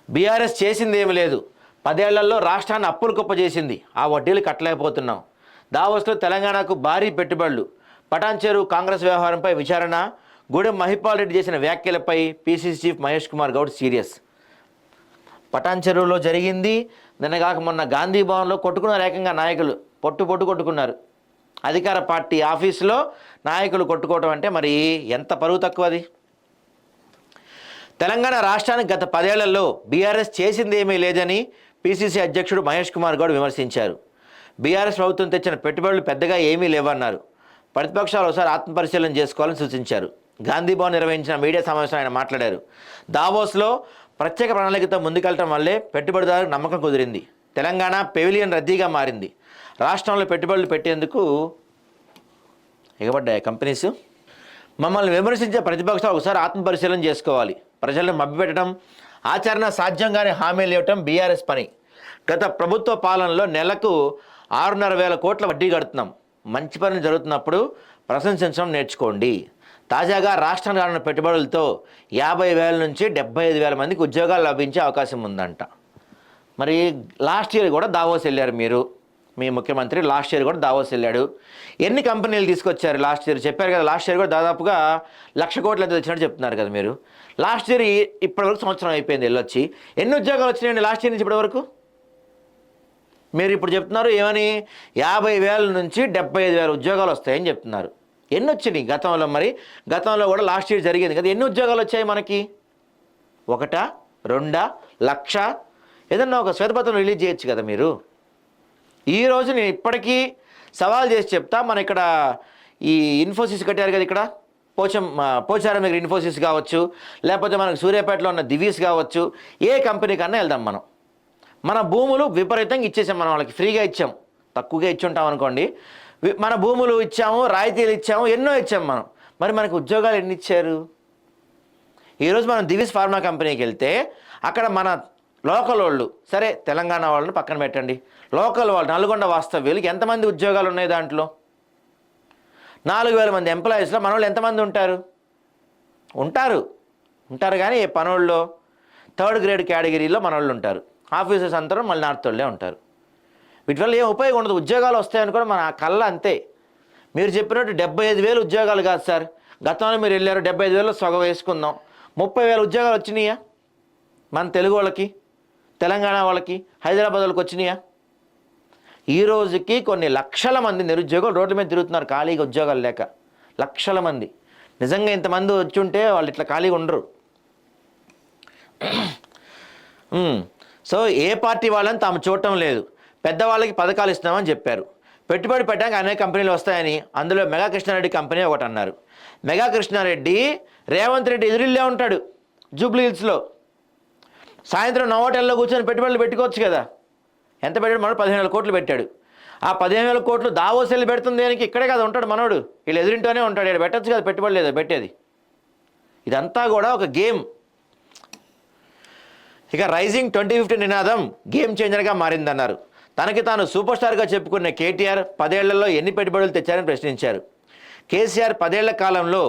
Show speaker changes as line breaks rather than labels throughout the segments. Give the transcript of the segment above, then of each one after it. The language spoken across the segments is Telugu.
బీఆర్ఎస్ చేసింది ఏమీ లేదు. 10 ఏళ్లలో రాష్ట్రాన్ని అప్పులు కుప్ప చేసింది. ఆ వడ్డీలు కట్టలేకపోతున్నాం. దావోస్లో తెలంగాణకు భారీ పెట్టుబడులు. పటాన్చెరు కాంగ్రెస్ వ్యవహారంపై విచారణ. గూడెం మహిపాల్ రెడ్డి చేసిన వ్యాఖ్యలపై PCC chief Mahesh Kumar Goud serious. పటాన్చెరులో జరిగింది. నిన్నగాక మొన్న గాంధీ భవన్లో కొట్టుకున్నారు. ఏకంగా నాయకులు పొట్టు కొట్టుకున్నారు. అధికార పార్టీ ఆఫీసులో నాయకులు కొట్టుకోవడం అంటే మరి ఎంత పరువు తక్కువ అది. తెలంగాణ రాష్ట్రానికి గత 10 ఏళ్లలో బీఆర్ఎస్ చేసింది ఏమీ లేదని పీసీసీ అధ్యక్షుడు మహేష్ కుమార్ గౌడ్ విమర్శించారు. బీఆర్ఎస్ ప్రభుత్వం తెచ్చిన పెట్టుబడులు పెద్దగా ఏమీ లేవన్నారు. ప్రతిపక్షాలు ఒకసారి ఆత్మపరిశీలన చేసుకోవాలని సూచించారు. గాంధీ భవన్ నిర్వహించిన మీడియా సమావేశంలో ఆయన మాట్లాడారు. దావోస్లో ప్రత్యేక ప్రణాళికతో ముందుకెళ్లడం వల్లే పెట్టుబడిదారులకు నమ్మకం కుదిరింది. తెలంగాణ పెవిలియన్ రద్దీగా మారింది. రాష్ట్రంలో పెట్టుబడులు పెట్టేందుకు ఎగబడ్డాయి కంపెనీస్. మమ్మల్ని విమర్శించే ప్రతిపక్షాలు ఒకసారి ఆత్మపరిశీలన చేసుకోవాలి. ప్రజలను మభ్యపెట్టడం, ఆచరణ సాధ్యంగానే హామీలు ఇవ్వటం బీఆర్ఎస్ పని. గత ప్రభుత్వ పాలనలో నెలకు 6,500 కోట్ల వడ్డీ కడుతున్నాం. మంచి పని జరుగుతున్నప్పుడు ప్రశంసించడం నేర్చుకోండి. తాజాగా రాష్ట్రం రానున్న పెట్టుబడులతో 50,000 నుంచి 75,000 మందికి ఉద్యోగాలు లభించే అవకాశం ఉందంట. మరి లాస్ట్ ఇయర్ కూడా దావోస్ వెళ్ళారు మీరు. మీ ముఖ్యమంత్రి లాస్ట్ ఇయర్ కూడా దావోస్ వెళ్ళాడు. ఎన్ని కంపెనీలు తీసుకొచ్చారు లాస్ట్ ఇయర్? చెప్పారు కదా, లాస్ట్ ఇయర్ కూడా దాదాపుగా 1,00,000 కోట్లు ఎంత తెచ్చినట్టు చెప్తున్నారు కదా మీరు. లాస్ట్ ఇయర్ ఇప్పటివరకు సంవత్సరం అయిపోయింది వెళ్ళొచ్చి. ఎన్ని ఉద్యోగాలు వచ్చినాయండి లాస్ట్ ఇయర్ నుంచి ఇప్పటివరకు? మీరు ఇప్పుడు చెప్తున్నారు ఏమని 50,000 నుంచి 75,000 ఉద్యోగాలు వస్తాయని చెప్తున్నారు. ఎన్ని వచ్చినాయి గతంలో? మరి గతంలో కూడా లాస్ట్ ఇయర్ జరిగింది కదా, ఎన్ని ఉద్యోగాలు వచ్చాయి మనకి? 1, 2, 1,00,000? ఏదన్నా ఒక శ్వేతపత్రం రిలీజ్ చేయొచ్చు కదా మీరు. ఈరోజు నేను ఇప్పటికీ సవాల్ చేసి చెప్తా. మన ఇక్కడ ఈ ఇన్ఫోసిస్ కట్టారు కదా, ఇక్కడ పోచారం దగ్గర ఇన్ఫోసిస్ కావచ్చు, లేకపోతే మనకు సూర్యాపేటలో ఉన్న దివీస్ కావచ్చు, ఏ కంపెనీ కన్నా వెళ్దాం మనం. మన భూములు విపరీతంగా ఇచ్చేసాం, మనం వాళ్ళకి ఫ్రీగా ఇచ్చాం. తక్కువగా ఇచ్చి ఉంటాం అనుకోండి. మన భూములు ఇచ్చాము, రాయితీలు ఇచ్చాము, ఎన్నో ఇచ్చాము మనం. మరి మనకు ఉద్యోగాలు ఎన్ని ఇచ్చారు? ఈరోజు మనం దివీస్ ఫార్మా కంపెనీకి వెళ్తే అక్కడ మన లోకల్ వాళ్ళు, సరే తెలంగాణ వాళ్ళని పక్కన పెట్టండి, లోకల్ వాళ్ళు నల్గొండ వాస్తవ్యులకి ఎంతమంది ఉద్యోగాలు ఉన్నాయి దాంట్లో? 4,000 మంది ఎంప్లాయీస్లో మన వాళ్ళు ఎంతమంది ఉంటారు కానీ ఏ పనోళ్ళు 3rd గ్రేడ్ కేటగిరీలో మన వాళ్ళు ఉంటారు. ఆఫీసర్స్ అందరూ మళ్ళీ నార్త్ వాళ్ళే ఉంటారు. వీటి వల్ల ఏం ఉపయోగం ఉండదు. ఉద్యోగాలు వస్తాయని కూడా మన కళ్ళ అంతే. మీరు చెప్పినట్టు 75,000 ఉద్యోగాలు కాదు సార్. గతంలో మీరు వెళ్ళారు, 75,000 సగం వేసుకుందాం, 30,000 ఉద్యోగాలు వచ్చినాయా మన తెలుగు వాళ్ళకి, తెలంగాణ వాళ్ళకి, హైదరాబాద్ వాళ్ళకి వచ్చినాయా? ఈ రోజుకి కొన్ని లక్షల మంది నిరుద్యోగులు రోడ్ల మీద తిరుగుతున్నారు ఖాళీగా ఉద్యోగాలు లేక. లక్షల మంది. నిజంగా ఇంతమంది వచ్చి ఉంటే వాళ్ళు ఇట్లా ఖాళీగా ఉండరు. సో ఏ పార్టీ వాళ్ళని తాము చూడటం లేదు. పెద్దవాళ్ళకి పథకాలు ఇస్తున్నామని చెప్పారు. పెట్టుబడి పెట్టడానికి అనేక కంపెనీలు వస్తాయని అందులో మెగా కృష్ణారెడ్డి కంపెనీ ఒకటి అన్నారు. మెగా కృష్ణారెడ్డి రేవంత్ రెడ్డి ఎదురిల్లే ఉంటాడు జూబ్లీ హిల్స్లో. సాయంత్రం నోవోటెల్లో కూర్చొని పెట్టుబడులు పెట్టుకోవచ్చు కదా. ఎంత పెట్టాడు మనోడు? 15,000 కోట్లు పెట్టాడు. ఆ 15,000 కోట్లు దావోస్ వెళ్ళి పెడుతుంది దేనికి? ఇక్కడే కదా ఉంటాడు మనోడు. వీళ్ళు ఎదురింటూనే ఉంటాడు. ఇక్కడ పెట్టచ్చు కదా పెట్టుబడి, లేదా పెట్టేది. ఇదంతా కూడా ఒక గేమ్. ఇక రైజింగ్ 2050 నినాదం గేమ్ చేంజర్గా మారిందన్నారు. తనకి తాను సూపర్ స్టార్గా చెప్పుకున్న కేటీఆర్ 10 ఏళ్లలో ఎన్ని పెట్టుబడులు తెచ్చారని ప్రశ్నించారు. కేసీఆర్ 10 ఏళ్ల కాలంలో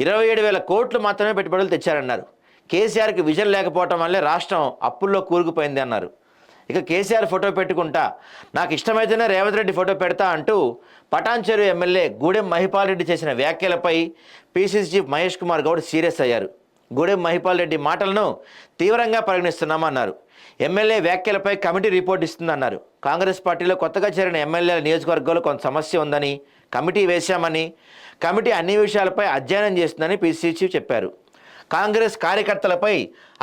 27,000 కోట్లు మాత్రమే పెట్టుబడులు తెచ్చారన్నారు. కేసీఆర్కి విజన్ లేకపోవటం వల్లే రాష్ట్రం అప్పుల్లో కూరుకుపోయింది అన్నారు. ఇక కేసీఆర్ ఫోటో పెట్టుకుంటా, నాకు ఇష్టమైతేనే రేవంత్ రెడ్డి ఫోటో పెడతా అంటూ పటాన్చెరు ఎమ్మెల్యే గూడెం మహిపాల్ రెడ్డి చేసిన వ్యాఖ్యలపై PCC chief Mahesh Kumar Goud serious అయ్యారు. గూడెం మహిపాల్ రెడ్డి మాటలను తీవ్రంగా పరిగణిస్తున్నామన్నారు. ఎమ్మెల్యే వ్యాఖ్యలపై కమిటీ రిపోర్ట్ ఇస్తుందన్నారు. కాంగ్రెస్ పార్టీలో కొత్తగా చేరిన ఎమ్మెల్యేల నియోజకవర్గంలో కొంత సమస్య ఉందని కమిటీ వేశామని, కమిటీ అన్ని విషయాలపై అధ్యయనం చేస్తుందని పీసీసీ చీఫ్ చెప్పారు. కాంగ్రెస్ కార్యకర్తలపై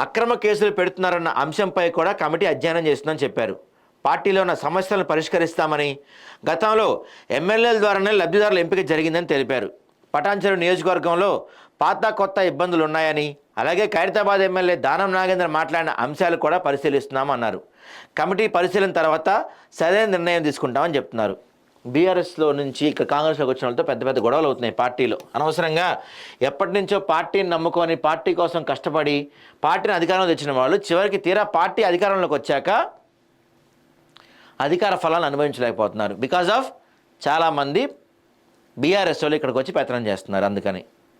అక్రమ కేసులు పెడుతున్నారన్న అంశంపై కూడా కమిటీ అధ్యయనం చేస్తుందని చెప్పారు. పార్టీలో ఉన్న సమస్యలను పరిష్కరిస్తామని, గతంలో ఎమ్మెల్యేల ద్వారానే లబ్ధిదారుల ఎంపిక జరిగిందని తెలిపారు. పటాన్చెరు నియోజకవర్గంలో పాత కొత్త ఇబ్బందులు ఉన్నాయని, అలాగే ఖైరతాబాద్ ఎమ్మెల్యే దానం నాగేంద్ర మాట్లాడిన అంశాలు కూడా పరిశీలిస్తున్నామన్నారు. కమిటీ పరిశీలన తర్వాత సరైన నిర్ణయం తీసుకుంటామని చెప్తున్నారు. బీఆర్ఎస్లో నుంచి ఇక్కడ కాంగ్రెస్లోకి వచ్చిన వాళ్ళతో పెద్ద పెద్ద గొడవలు అవుతున్నాయి పార్టీలో. అనవసరంగా ఎప్పటి నుంచో పార్టీని నమ్ముకొని పార్టీ కోసం కష్టపడి పార్టీని అధికారంలో తెచ్చిన వాళ్ళు చివరికి తీరా పార్టీ అధికారంలోకి వచ్చాక అధికార ఫలాలను అనుభవించలేకపోతున్నారు. బికాజ్ ఆఫ్ చాలామంది బీఆర్ఎస్ వాళ్ళు ఇక్కడికి వచ్చి పెత్తనం చేస్తున్నారు. అందుకని